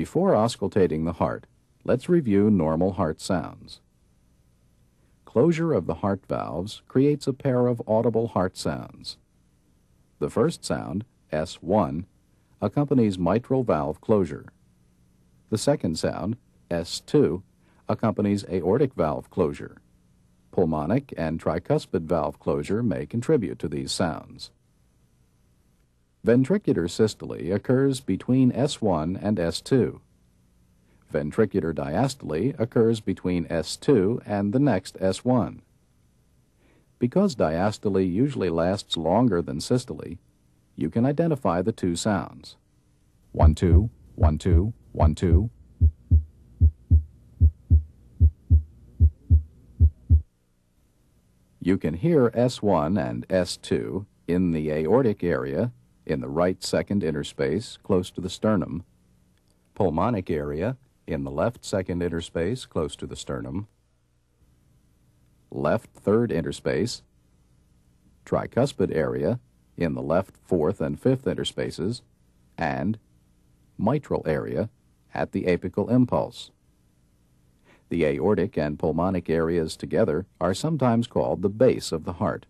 Before auscultating the heart, let's review normal heart sounds. Closure of the heart valves creates a pair of audible heart sounds. The first sound, S1, accompanies mitral valve closure. The second sound, S2, accompanies aortic valve closure. Pulmonic and tricuspid valve closure may contribute to these sounds. Ventricular systole occurs between S1 and S2. Ventricular diastole occurs between S2 and the next S1. Because diastole usually lasts longer than systole, you can identify the two sounds. 1, 2, 1, 2, 1, 2. You can hear S1 and S2 in the aortic area, in the right second interspace close to the sternum, pulmonic area in the left second interspace close to the sternum, left third interspace, tricuspid area in the left fourth and fifth interspaces, and mitral area at the apical impulse. The aortic and pulmonic areas together are sometimes called the base of the heart.